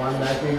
190।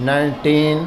19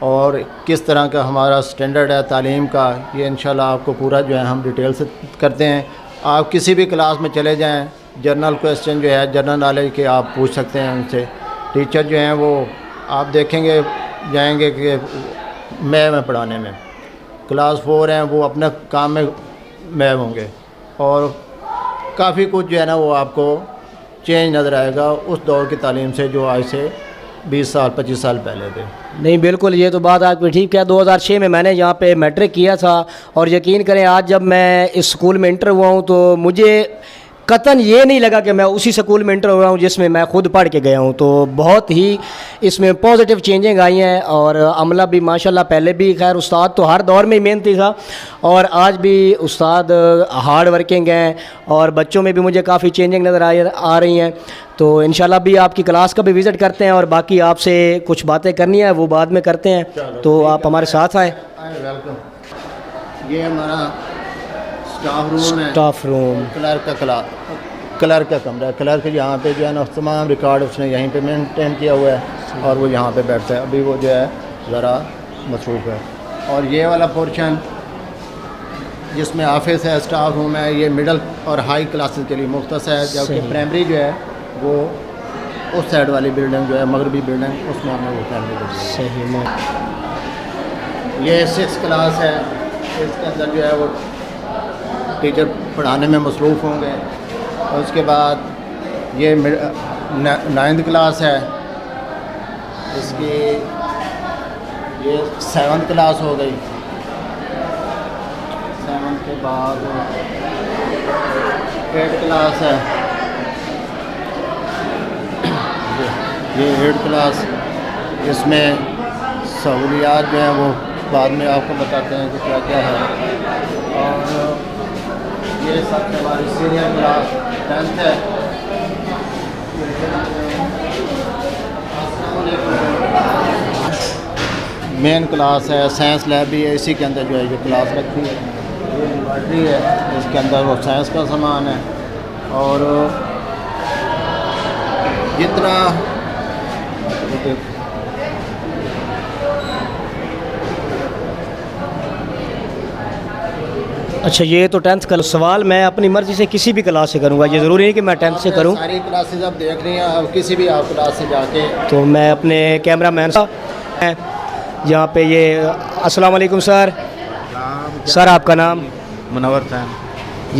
اور کس طرح کا ہمارا سٹینڈرڈ ہے تعلیم کا، یہ انشاءاللہ آپ کو پورا جو ہے ہم ڈیٹیل سے کرتے ہیں. آپ کسی بھی کلاس میں چلے جائیں، جنرل کویسچن جو ہے جنرل نالج کے آپ پوچھ سکتے ہیں ان سے. ٹیچر جو ہیں وہ آپ دیکھیں گے جائیں گے کہ میں پڑھانے میں کلاس 4 ہیں وہ اپنے کام میں میں ہوں گے، اور کافی کچھ جو ہے نا وہ آپ کو چینج نظر آئے گا اس دور کی تعلیم سے جو آج سے 20 سال 25 سال پہلے تھے. نہیں بالکل یہ تو بات آپ کی ٹھیک ہے. 2006 میں نے یہاں پہ میٹرک کیا تھا، اور یقین کریں آج جب میں اس اسکول میں انٹر ہوا ہوں تو مجھے قطعاً یہ نہیں لگا کہ میں اسی اسکول میں انٹر ہوا ہوں جس میں میں خود پڑھ کے گیا ہوں. تو بہت ہی اس میں پازیٹیو چینجنگ آئی ہیں، اور عملہ بھی ماشاءاللہ پہلے بھی خیر استاد تو ہر دور میں ہی محنتی تھا، اور آج بھی استاد ہارڈ ورکنگ ہیں، اور بچوں میں بھی مجھے کافی چینجنگ نظر آ رہی ہیں. تو انشاءاللہ بھی آپ کی کلاس کا بھی وزٹ کرتے ہیں، اور باقی آپ سے کچھ باتیں کرنی ہیں وہ بعد میں کرتے ہیں. تو آپ ہمارے ساتھ آئیں. ویلکم. یہ ہمارا اسٹاف روم ہے، اسٹاف روم. کلرک کا کمرہ ہے. کلرک یہاں پہ جو ہے نا تمام ریکارڈ اس نے یہیں پہ مینٹین کیا ہوا ہے، اور وہ یہاں پہ بیٹھتا ہے. ابھی وہ جو ہے ذرا مصروف ہے. اور یہ والا پورشن جس میں آفس ہے، اسٹاف روم ہے، یہ مڈل اور ہائی کلاسز کے لیے مختص ہے، جبکہ پرائمری جو ہے وہ اس سائڈ والی بلڈنگ جو ہے مغربی بلڈنگ اس میں ہم نے وہ پرائمری کو دیا. صحیح. یہ 6 کلاس ہے، اس کے اندر جو ہے وہ ٹیچر پڑھانے میں مصروف ہوں گے. اور اس کے بعد یہ 9th کلاس ہے، اس کی یہ 7th کلاس ہو گئی. 7 کے بعد 8 کلاس ہے، یہ 8 کلاس. اس میں سہولیات جو ہیں وہ بعد میں آپ کو بتاتے ہیں کہ کیا کیا ہے. اور یہ سب سے ہماری سینئر کلاس 10th ہے. مین کلاس ہے، سائنس لیب بھی ہے، اسی کے اندر جو ہے یہ کلاس رکھی ہے. یہ لیبارٹری ہے، اس کے اندر وہ سائنس کا سامان ہے. اور جتنا اچھا یہ تو 10th کا سوال میں اپنی مرضی سے کسی بھی کلاس سے کروں گا، یہ ضروری نہیں کہ میں 10th سے کروں. ساری کلاسز آپ دیکھ رہی ہیں، اب کسی بھی آپ کلاس سے جا کے تو میں اپنے کیمرہ مین یہاں پہ یہ السلام علیکم سر. سر آپ کا نام؟ منور حسین.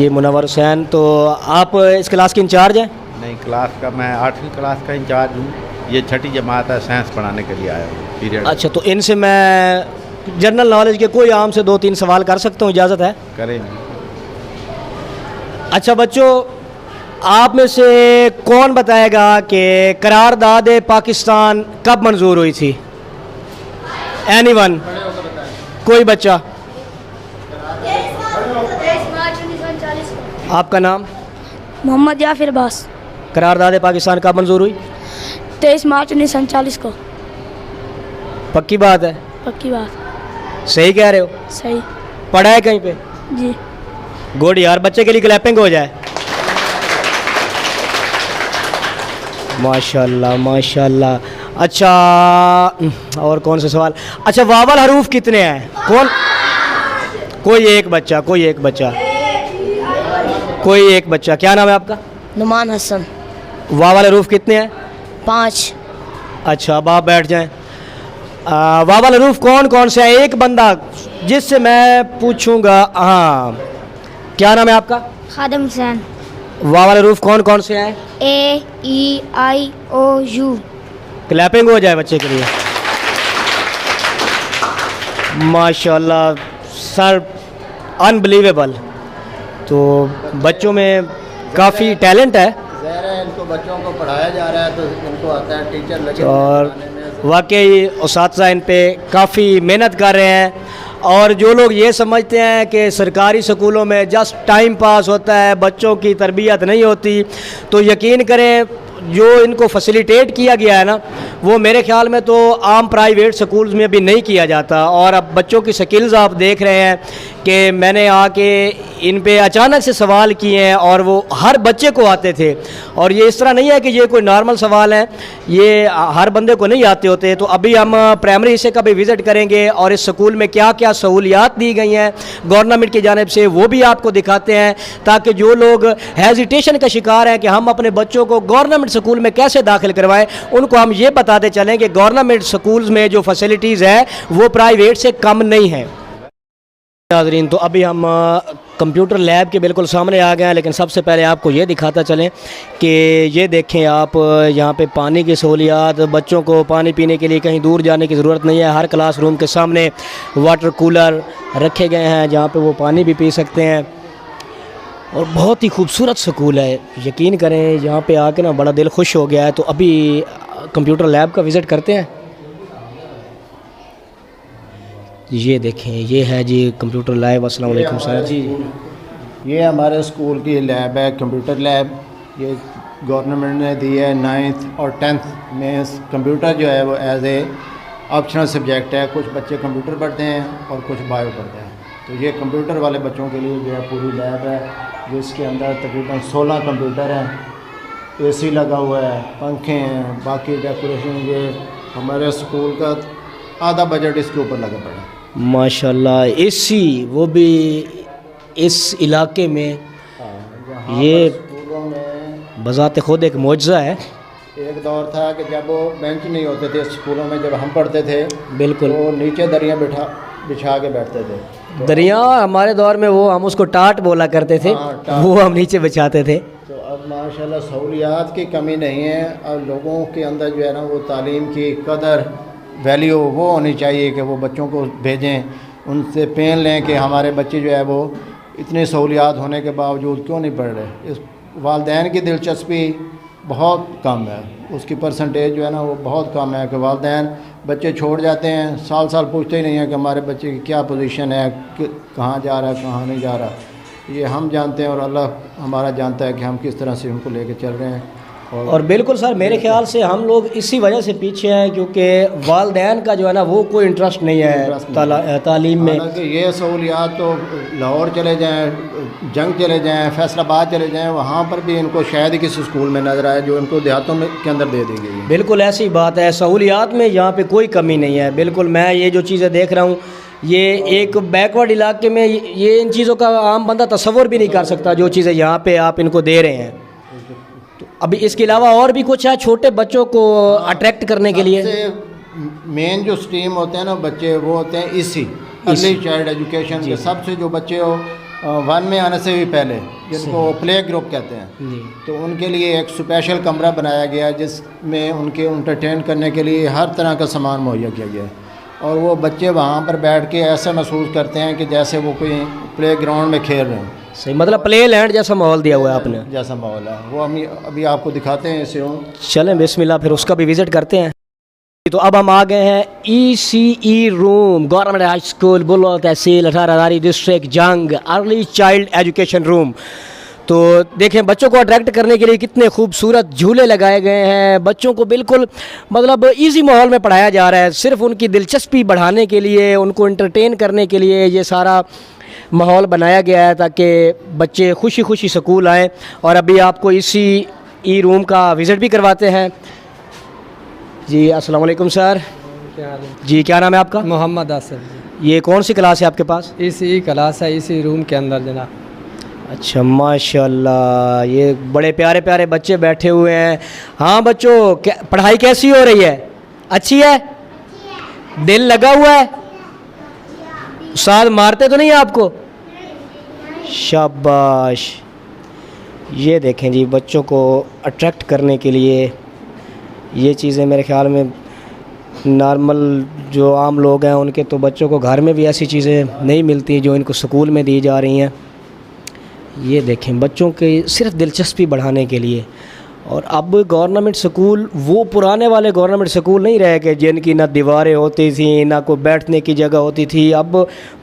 یہ منور حسین. تو آپ اس کلاس کے انچارج ہیں؟ نہیں، کلاس کا میں 8ویں کلاس کا انچارج ہوں. یہ 6ٹھی جماعت ہے، سائنس پڑھانے کے لیے آیا ہوں پیریڈ. اچھا تو ان سے میں جنرل نالج کے کوئی عام سے 2-3 سوال کر سکتا ہوں، اجازت ہے؟ کریں. اچھا بچوں، آپ میں سے کون بتائے گا کہ قرارداد پاکستان کب منظور ہوئی تھی؟ Any one? کوئی بچہ؟ آپ کا نام؟ محمد یافر عباس. قرارداد پاکستان کب منظور ہوئی؟ 23 مارچ 1939 کو. پکی بات ہے؟ پکی بات. صحیح کہہ رہے ہو؟ صحیح. پڑھا ہے کہیں پہ؟ جی. گڈ یار، بچے کے لیے کلیپنگ ہو جائے. ماشاءاللہ ماشاءاللہ. اچھا اور کون سے سوال؟ اچھا واول حروف کتنے ہیں؟ کون؟ کوئی ایک بچہ، کوئی ایک بچہ، کوئی ایک بچہ. کیا نام ہے آپ کا؟ نعمان حسن. واول حروف کتنے ہیں؟ 5. اچھا اب آپ بیٹھ جائیں. واول حروف کون کون سے ہیں؟ ایک بندہ جس سے میں پوچھوں گا. ہاں کیا نام ہے آپ کا؟ خادم حسین. واول حروف کون کون سے ہیں؟ A E I O U. Clipping ہو جائے بچے کے لیے. ماشاءاللہ سر، انبلیویبل. تو بچوں میں کافی ٹیلنٹ ہے، ظاہر ہے ان کو بچوں کو پڑھایا جا رہا ہے تو ان کو آتا ہے، ٹیچر لگے اور واقعی اساتذہ ان پہ کافی محنت کر رہے ہیں. اور جو لوگ یہ سمجھتے ہیں کہ سرکاری سکولوں میں جسٹ ٹائم پاس ہوتا ہے، بچوں کی تربیت نہیں ہوتی، تو یقین کریں جو ان کو فیسیلیٹیٹ کیا گیا ہے نا، وہ میرے خیال میں تو عام پرائیویٹ سکولز میں بھی نہیں کیا جاتا. اور اب بچوں کی سکلز آپ دیکھ رہے ہیں کہ میں نے آ کے ان پہ اچانک سے سوال کیے ہیں اور وہ ہر بچے کو آتے تھے، اور یہ اس طرح نہیں ہے کہ یہ کوئی نارمل سوال ہے، یہ ہر بندے کو نہیں آتے ہوتے. تو ابھی ہم پرائمری حصے کا بھی وزٹ کریں گے اور اس سکول میں کیا کیا سہولیات دی گئی ہیں گورنمنٹ کی جانب سے وہ بھی آپ کو دکھاتے ہیں، تاکہ جو لوگ ہیزیٹیشن کا شکار ہیں کہ ہم اپنے بچوں کو گورنمنٹ سکول میں کیسے داخل کروائیں، ان کو ہم یہ بتاتے چلیں کہ گورنمنٹ سکولز میں جو فیسلٹیز ہے وہ پرائیویٹ سے کم نہیں ہیں. ناظرین، تو ابھی ہم کمپیوٹر لیب کے بالکل سامنے آ گئے ہیں، لیکن سب سے پہلے آپ کو یہ دکھاتا چلیں کہ یہ دیکھیں آپ یہاں پہ پانی کی سہولیات، بچوں کو پانی پینے کے لیے کہیں دور جانے کی ضرورت نہیں ہے. ہر کلاس روم کے سامنے واٹر کولر رکھے گئے ہیں جہاں پہ وہ پانی بھی پی سکتے ہیں، اور بہت ہی خوبصورت سکول ہے. یقین کریں یہاں پہ آ کے نا بڑا دل خوش ہو گیا ہے. تو ابھی کمپیوٹر لیب کا وزٹ کرتے ہیں. یہ دیکھیں یہ ہے جی کمپیوٹر لیب. السلام علیکم سر. جی یہ ہمارے اسکول کی لیب ہے، کمپیوٹر لیب. یہ گورنمنٹ نے دی ہے 9th اور 10th میں. کمپیوٹر جو ہے وہ ایز اے آپشنل سبجیکٹ ہے. کچھ بچے کمپیوٹر پڑھتے ہیں اور کچھ بایو پڑھتے ہیں. تو یہ کمپیوٹر والے بچوں کے لیے جو ہے پوری لیب ہے، جس کے اندر تقریباً 16 کمپیوٹر ہیں، اے سی لگا ہوا ہے، پنکھے ہیں، باقی ڈیکوریشن. یہ ہمارے اسکول کا آدھا بجٹ اس کے اوپر لگا پڑا ہے. ماشاءاللہ اے سی، وہ بھی اس علاقے میں. یہ اسکولوں میں بذات خود ایک معجزہ ہے. ایک دور تھا کہ جب وہ بینچ نہیں ہوتے تھے اسکولوں میں، جب ہم پڑھتے تھے بالکل تو نیچے دریاں بچھا کے بیٹھتے تھے. دریا ہمارے دور میں وہ ہم اس کو ٹاٹ بولا کرتے تھے، ہاں، ٹاٹ. وہ ہم نیچے بچھاتے تھے. تو اب ماشاءاللہ سہولیات کی کمی نہیں ہے. اب لوگوں کے اندر جو ہے نا وہ تعلیم کی قدر، ویلیو وہ ہونی چاہیے کہ وہ بچوں کو بھیجیں، ان سے پین لیں کہ ہمارے بچے جو ہے وہ اتنی سہولیات ہونے کے باوجود کیوں نہیں پڑھ رہے. اس والدین کی دلچسپی بہت کم ہے، اس کی پرسنٹیج جو ہے نا وہ بہت کم ہے کہ والدین بچے چھوڑ جاتے ہیں، سال پوچھتے ہی نہیں ہیں کہ ہمارے بچے کی کیا پوزیشن ہے، کہاں جا رہا ہے، کہاں نہیں جا رہا. یہ ہم جانتے ہیں اور اللہ ہمارا جانتا ہے کہ ہم کس طرح سے ان کو لے کے چل رہے ہیں. اور بالکل سر میرے خیال سے ہم لوگ اسی وجہ سے پیچھے ہیں کیونکہ والدین کا جو ہے نا وہ کوئی انٹرسٹ نہیں ہے تعلیم میں. حالانکہ یہ سہولیات تو لاہور چلے جائیں، جنگ چلے جائیں، فیصل آباد چلے جائیں، وہاں پر بھی ان کو شاید ہی کسی اسکول میں نظر آئے جو ان کو دیہاتوں میں کے اندر دے دی گئی ہے. بالکل ایسی بات ہے، سہولیات میں یہاں پہ کوئی کمی نہیں ہے. بالکل میں یہ جو چیزیں دیکھ رہا ہوں، یہ ایک بیکورڈ علاقے میں یہ ان چیزوں کا عام بندہ تصور بھی نہیں کر سکتا جو چیزیں یہاں پہ آپ ان کو دے رہے ہیں. تو ابھی اس کے علاوہ اور بھی کچھ ہے چھوٹے بچوں کو اٹریکٹ کرنے کے لیے؟ مین جو سٹریم ہوتے ہیں نا بچے، وہ ہوتے ہیں اسی ارلی چائلڈ ایجوکیشن کے. سب سے جو بچے ہو 1 میں آنے سے بھی پہلے، جن کو پلے گروپ کہتے ہیں، تو ان کے لیے ایک اسپیشل کمرہ بنایا گیا ہے جس میں ان کے انٹرٹین کرنے کے لیے ہر طرح کا سامان مہیا کیا گیا ہے. اور وہ بچے وہاں پر بیٹھ کے ایسا محسوس کرتے ہیں کہ جیسے وہ کوئی پلے گراؤنڈ میں کھیل رہے ہیں. صحیح، مطلب پلے لینڈ جیسا ماحول دیا ہوا ہے آپ نے. جیسا ماحول ہے وہ ہم ابھی آپ کو دکھاتے ہیں اسے. چلیں بسم اللہ پھر اس کا بھی وزٹ کرتے ہیں. تو اب ہم آ گئے ہیں ECE روم، گورنمنٹ ہائی اسکول بلو تحصیل 18 ہزاری ڈسٹرکٹ جنگ، ارلی چائلڈ ایجوکیشن روم. تو دیکھیں بچوں کو اٹریکٹ کرنے کے لیے کتنے خوبصورت جھولے لگائے گئے ہیں. بچوں کو بالکل مطلب ایزی ماحول میں پڑھایا جا رہا ہے، صرف ان کی دلچسپی بڑھانے کے لیے، ان کو انٹرٹین کرنے کے لیے یہ سارا ماحول بنایا گیا ہے تاکہ بچے خوشی خوشی سکول آئیں. اور ابھی آپ کو ECE روم کا وزٹ بھی کرواتے ہیں. جی السلام علیکم سر. جی کیا نام ہے آپ کا؟ محمد آصف. یہ کون سی کلاس ہے آپ کے پاس؟ ECE کلاس ہے، ECE روم کے اندر جناب. اچھا ماشاءاللہ، یہ بڑے پیارے پیارے بچے بیٹھے ہوئے ہیں. ہاں بچوں پڑھائی کیسی ہو رہی ہے؟ اچھی ہے؟ دل لگا ہوا ہے؟ استاد مارتے تو نہیں آپ کو؟ شاباش. یہ دیکھیں جی بچوں کو اٹریکٹ کرنے کے لیے یہ چیزیں میرے خیال میں نارمل جو عام لوگ ہیں ان کے تو بچوں کو گھر میں بھی ایسی چیزیں نہیں ملتی جو ان کو سکول میں دی جا رہی ہیں. یہ دیکھیں بچوں کی صرف دلچسپی بڑھانے کے لیے. اور اب گورنمنٹ سکول وہ پرانے والے گورنمنٹ سکول نہیں رہے کہ جن کی نہ دیواریں ہوتی تھیں نہ کوئی بیٹھنے کی جگہ ہوتی تھی. اب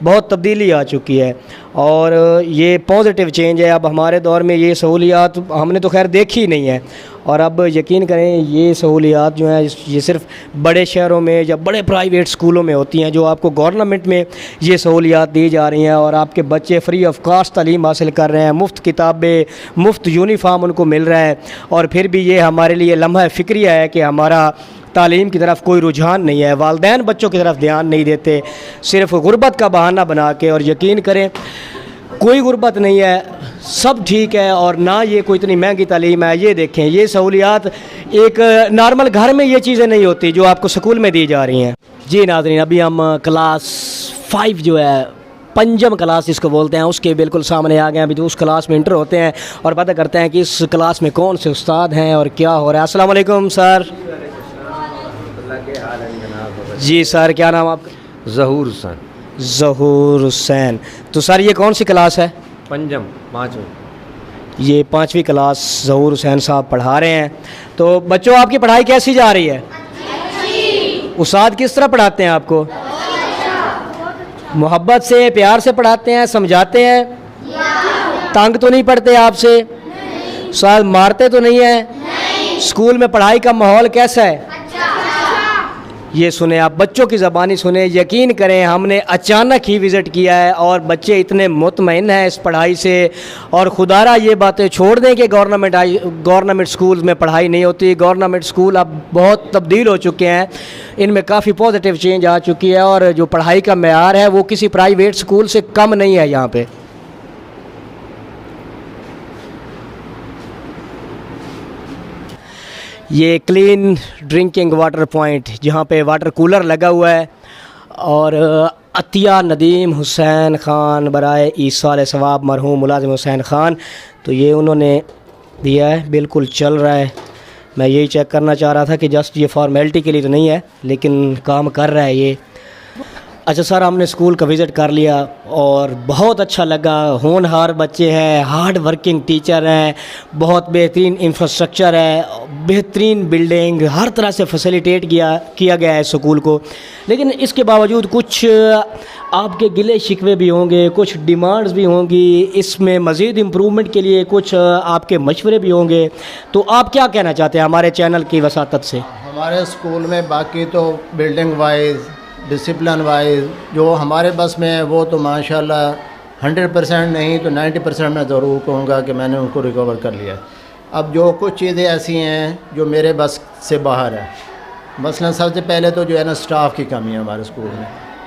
بہت تبدیلی آ چکی ہے اور یہ پازیٹیو چینج ہے. اب ہمارے دور میں یہ سہولیات ہم نے تو خیر دیکھی ہی نہیں ہے, اور اب یقین کریں یہ سہولیات جو ہیں یہ صرف بڑے شہروں میں یا بڑے پرائیویٹ اسکولوں میں ہوتی ہیں جو آپ کو گورنمنٹ میں یہ سہولیات دی جا رہی ہیں, اور آپ کے بچے فری آف کاسٹ تعلیم حاصل کر رہے ہیں, مفت کتابیں, مفت یونیفارم ان کو مل رہا ہے. اور پھر بھی یہ ہمارے لیے لمحہ فکریہ ہے کہ ہمارا تعلیم کی طرف کوئی رجحان نہیں ہے, والدین بچوں کی طرف دھیان نہیں دیتے, صرف غربت کا بہانہ بنا کے. اور یقین کریں کوئی غربت نہیں ہے, سب ٹھیک ہے, اور نہ یہ کوئی اتنی مہنگی تعلیم ہے. یہ دیکھیں یہ سہولیات ایک نارمل گھر میں یہ چیزیں نہیں ہوتی جو آپ کو سکول میں دی جا رہی ہیں. جی ناظرین, ابھی ہم کلاس 5 جو ہے پنجم کلاس جس کو بولتے ہیں اس کے بالکل سامنے آ گئے ہیں. ابھی تو اس کلاس میں انٹر ہوتے ہیں اور پتہ کرتے ہیں کہ اس کلاس میں کون سے استاد ہیں اور کیا ہو رہا ہے. السلام علیکم سر. جی سر, کیا نام آپ کا؟ ظہور حسین. ظہور حسین. تو سر یہ کون سی کلاس ہے؟ پنجم 5ویں. یہ 5ویں کلاس ظہور حسین صاحب پڑھا رہے ہیں. تو بچوں آپ کی پڑھائی کیسی جا رہی ہے؟ استاد کس طرح پڑھاتے ہیں آپ کو؟ محبت سے پیار سے پڑھاتے ہیں, سمجھاتے ہیں, تنگ تو نہیں پڑھتے آپ سے, استاد مارتے تو نہیں ہیں, اسکول میں پڑھائی کا ماحول کیسا ہے؟ یہ سنیں آپ بچوں کی زبانی سنیں. یقین کریں ہم نے اچانک ہی وزٹ کیا ہے اور بچے اتنے مطمئن ہیں اس پڑھائی سے, اور خدا را یہ باتیں چھوڑ دیں کہ گورنمنٹ سکولز میں پڑھائی نہیں ہوتی. گورنمنٹ سکول اب بہت تبدیل ہو چکے ہیں, ان میں کافی پازیٹیو چینج آ چکی ہے, اور جو پڑھائی کا معیار ہے وہ کسی پرائیویٹ سکول سے کم نہیں ہے یہاں پہ. یہ کلین ڈرنکنگ واٹر پوائنٹ جہاں پہ واٹر کولر لگا ہوا ہے, اور عطیہ ندیم حسین خان برائے ایصال ثواب مرحوم ملازم حسین خان, تو یہ انہوں نے دیا ہے, بالکل چل رہا ہے. میں یہی چیک کرنا چاہ رہا تھا کہ جسٹ یہ فارمیلٹی کے لیے تو نہیں ہے لیکن کام کر رہا ہے یہ. اچھا سر, ہم نے اسکول کا وزٹ کر لیا اور بہت اچھا لگا. ہونہار بچے ہیں, ہارڈ ورکنگ ٹیچر ہیں, بہت بہترین انفراسٹرکچر ہے, بہترین بلڈنگ, ہر طرح سے فیسیلیٹیٹ کیا گیا ہے اسکول کو. لیکن اس کے باوجود کچھ آپ کے گلے شکوے بھی ہوں گے, کچھ ڈیمانڈز بھی ہوں گی, اس میں مزید امپرومنٹ کے لیے کچھ آپ کے مشورے بھی ہوں گے. تو آپ کیا کہنا چاہتے ہیں ہمارے چینل کی وساطت سے؟ ہمارے اسکول میں باقی تو بلڈنگ وائز, ڈسپلن وائز جو ہمارے بس میں ہے وہ تو ماشاءاللہ 100% نہیں تو 90% میں ضرور کہوں گا کہ میں نے ان کو ریکور کر لیا. اب جو کچھ چیزیں ایسی ہیں جو میرے بس سے باہر ہے, مثلا سب سے پہلے تو جو ہے نا اسٹاف کی کمی ہے ہمارے اسکول میں.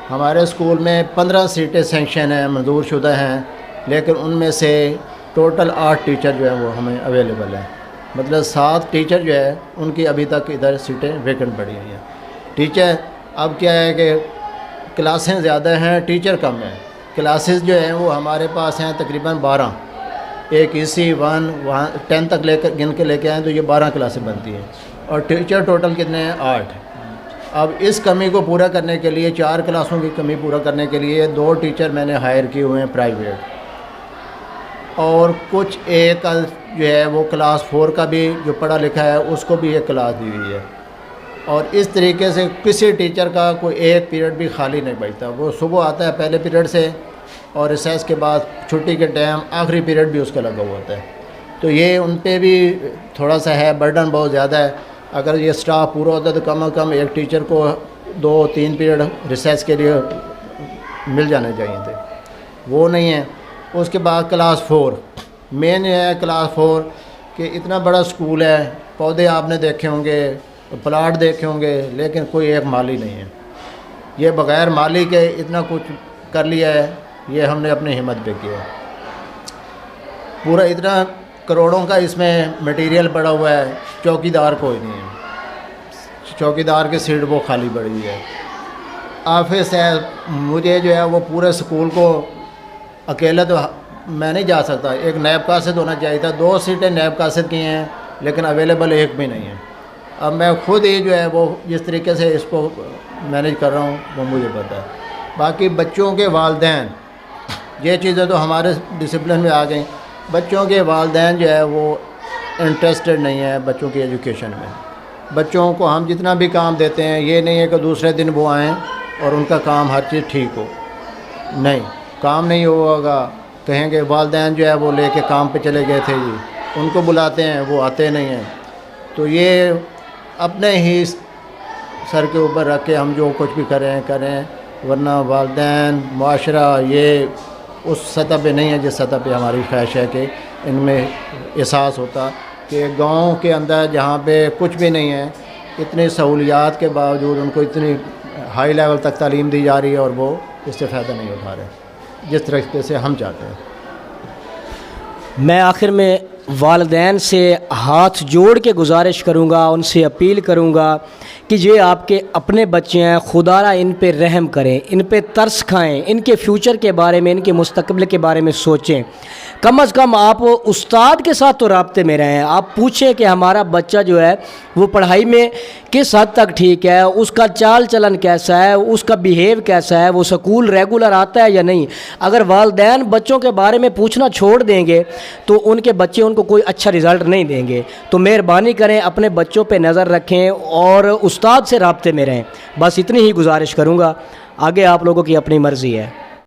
ہمارے اسکول میں 15 سیٹیں سینکشن ہیں, منظور شدہ ہیں, لیکن ان میں سے ٹوٹل 8 ٹیچر جو ہیں وہ ہمیں اویلیبل ہیں. مطلب 7 ٹیچر جو ہے ان کی ابھی تک ادھر سیٹیں ویکنٹ پڑی ہوئی ہیں. ٹیچر اب کیا ہے کہ کلاسیں زیادہ ہیں, ٹیچر کم ہیں. کلاسز جو ہیں وہ ہمارے پاس ہیں تقریباً 12, ایک EC 1 وہاں 10 تک لے کر گن کے لے کے آئیں تو یہ 12 کلاسیں بنتی ہیں, اور ٹیچر ٹوٹل کتنے ہیں 8. اب اس کمی کو پورا کرنے کے لیے, 4 کلاسوں کی کمی پورا کرنے کے لیے 2 ٹیچر میں نے ہائر کیے ہوئے ہیں پرائیویٹ, اور کچھ ایک جو ہے وہ کلاس 4 کا بھی جو پڑھا لکھا ہے اس کو بھی ایک کلاس دی ہوئی ہے. اور اس طریقے سے کسی ٹیچر کا کوئی ایک پیریڈ بھی خالی نہیں بچتا. وہ صبح آتا ہے پہلے پیریڈ سے, اور ریسیس کے بعد چھٹی کے ٹائم آخری پیریڈ بھی اس کا لگا ہوا ہوتا ہے. تو یہ ان پہ بھی تھوڑا سا ہے, برڈن بہت زیادہ ہے. اگر یہ سٹاف پورا ہوتا ہے تو کم از کم ایک ٹیچر کو 2-3 پیریڈ ریسیس کے لیے مل جانے چاہیے تھے, وہ نہیں ہے. اس کے بعد کلاس 4 مین ہے. کلاس 4 کہ اتنا بڑا اسکول ہے, پودے آپ نے دیکھے ہوں گے, پلاٹ دیکھے ہوں گے, لیکن کوئی ایک مالی نہیں ہے. یہ بغیر مالی کے اتنا کچھ کر لیا ہے, یہ ہم نے اپنی ہمت پہ کیا. پورا اتنا کروڑوں کا اس میں مٹیریل پڑا ہوا ہے, چوکیدار کوئی نہیں ہے. چوکیدار کی سیٹ وہ خالی پڑی ہے. آفس ہے, مجھے جو ہے وہ پورے اسکول کو اکیلے تو میں نہیں جا سکتا. ایک نیب قاصد ہونا چاہیے تھا, 2 سیٹیں نیب قاصد کی ہیں لیکن اویلیبل ایک بھی نہیں ہے. اب میں خود ہی جو ہے وہ جس طریقے سے اس کو مینیج کر رہا ہوں وہ مجھے پتہ ہے. باقی بچوں کے والدین, یہ چیزیں تو ہمارے ڈسپلن میں آ گئیں. بچوں کے والدین جو ہے وہ انٹرسٹڈ نہیں ہے بچوں کی ایجوکیشن میں. بچوں کو ہم جتنا بھی کام دیتے ہیں یہ نہیں ہے کہ دوسرے دن وہ آئیں اور ان کا کام ہر چیز ٹھیک ہو. نہیں, کام نہیں ہوگا. کہیں گے والدین جو ہے وہ لے کے کام پہ چلے گئے تھے جی, ان کو بلاتے ہیں وہ آتے نہیں ہیں. تو یہ اپنے ہی سر کے اوپر رکھ کے ہم جو کچھ بھی کریں, ورنہ والدین معاشرہ یہ اس سطح پہ نہیں ہے جس سطح پہ ہماری خواہش ہے کہ ان میں احساس ہوتا کہ گاؤں کے اندر جہاں پہ کچھ بھی نہیں ہے, اتنی سہولیات کے باوجود ان کو اتنی ہائی لیول تک تعلیم دی جا رہی ہے اور وہ اس سے فائدہ نہیں اٹھا رہے جس طریقے سے ہم چاہتے ہیں. میں آخر میں والدین سے ہاتھ جوڑ کے گزارش کروں گا, ان سے اپیل کروں گا کہ یہ آپ کے اپنے بچے ہیں, خدا را ان پہ رحم کریں, ان پہ ترس کھائیں, ان کے فیوچر کے بارے میں, ان کے مستقبل کے بارے میں سوچیں. کم از کم آپ استاد کے ساتھ تو رابطے میں رہیں. آپ پوچھیں کہ ہمارا بچہ جو ہے وہ پڑھائی میں کس حد تک ٹھیک ہے, اس کا چال چلن کیسا ہے, اس کا بیہیو کیسا ہے, وہ سکول ریگولر آتا ہے یا نہیں. اگر والدین بچوں کے بارے میں پوچھنا چھوڑ دیں گے تو ان کے بچے ان کو کوئی اچھا رزلٹ نہیں دیں گے. تو مہربانی کریں, اپنے بچوں پہ نظر رکھیں اور استاد سے رابطے میں رہیں. بس اتنی ہی گزارش کروں گا, آگے آپ لوگوں کی اپنی مرضی ہے.